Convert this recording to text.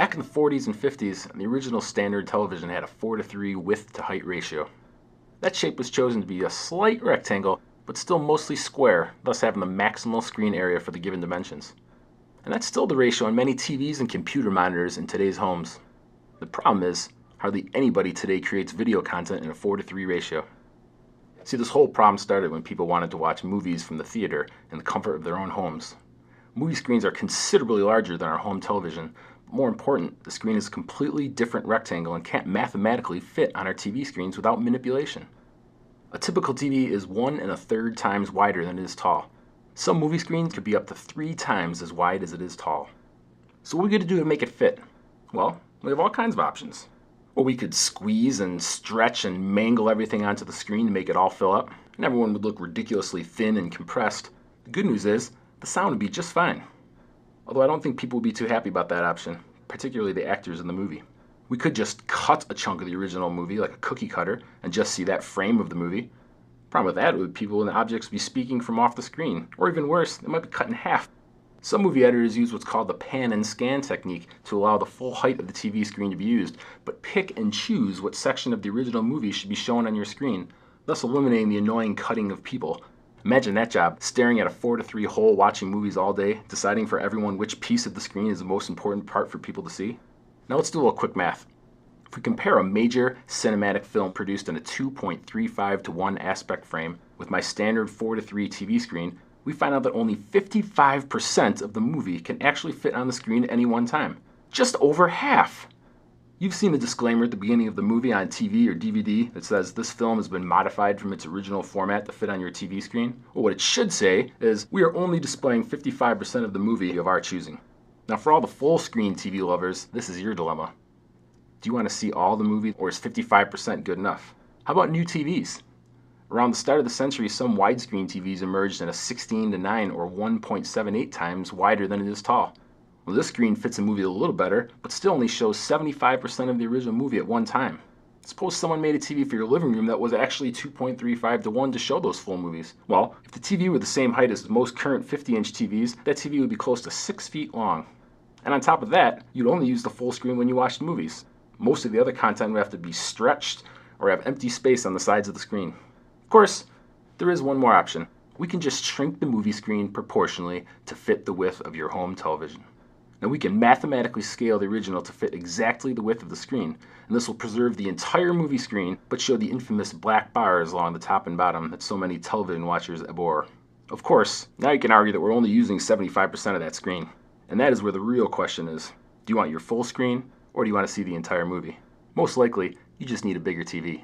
Back in the 40s and 50s, the original standard television had a 4:3 width to height ratio. That shape was chosen to be a slight rectangle, but still mostly square, thus having the maximal screen area for the given dimensions. And that's still the ratio on many TVs and computer monitors in today's homes. The problem is, hardly anybody today creates video content in a 4:3 ratio. See, this whole problem started when people wanted to watch movies from the theater in the comfort of their own homes. Movie screens are considerably larger than our home television, but more important, the screen is a completely different rectangle and can't mathematically fit on our TV screens without manipulation. A typical TV is 1 1/3 times wider than it is tall. Some movie screens could be up to 3 times as wide as it is tall. So what are we going to do to make it fit? Well, we have all kinds of options. Well, we could squeeze and stretch and mangle everything onto the screen to make it all fill up, and everyone would look ridiculously thin and compressed. The good news is, the sound would be just fine. Although I don't think people would be too happy about that option, particularly the actors in the movie. We could just cut a chunk of the original movie like a cookie cutter and just see that frame of the movie. Problem with that would people and objects be speaking from off the screen, or even worse, they might be cut in half. Some movie editors use what's called the pan and scan technique to allow the full height of the TV screen to be used, but pick and choose what section of the original movie should be shown on your screen, thus eliminating the annoying cutting of people. Imagine that job, staring at a 4:3 hole watching movies all day, deciding for everyone which piece of the screen is the most important part for people to see. Now let's do a little quick math. If we compare a major cinematic film produced in a 2.35 to 1 aspect frame with my standard 4:3 TV screen, we find out that only 55% of the movie can actually fit on the screen at any one time. Just over half! You've seen the disclaimer at the beginning of the movie on TV or DVD that says this film has been modified from its original format to fit on your TV screen. Well, what it should say is we are only displaying 55% of the movie of our choosing. Now for all the full screen TV lovers, this is your dilemma. Do you want to see all the movie, or is 55% good enough? How about new TVs? Around the start of the century, some widescreen TVs emerged in a 16:9 or 1.78 times wider than it is tall. Well, this screen fits a movie a little better, but still only shows 75% of the original movie at one time. Suppose someone made a TV for your living room that was actually 2.35 to 1 to show those full movies. Well, if the TV were the same height as most current 50-inch TVs, that TV would be close to 6 feet long. And on top of that, you'd only use the full screen when you watched movies. Most of the other content would have to be stretched or have empty space on the sides of the screen. Of course, there is one more option. We can just shrink the movie screen proportionally to fit the width of your home television. Now we can mathematically scale the original to fit exactly the width of the screen, and this will preserve the entire movie screen but show the infamous black bars along the top and bottom that so many television watchers abhor. Of course, now you can argue that we're only using 75% of that screen. And that is where the real question is. Do you want your full screen, or do you want to see the entire movie? Most likely, you just need a bigger TV.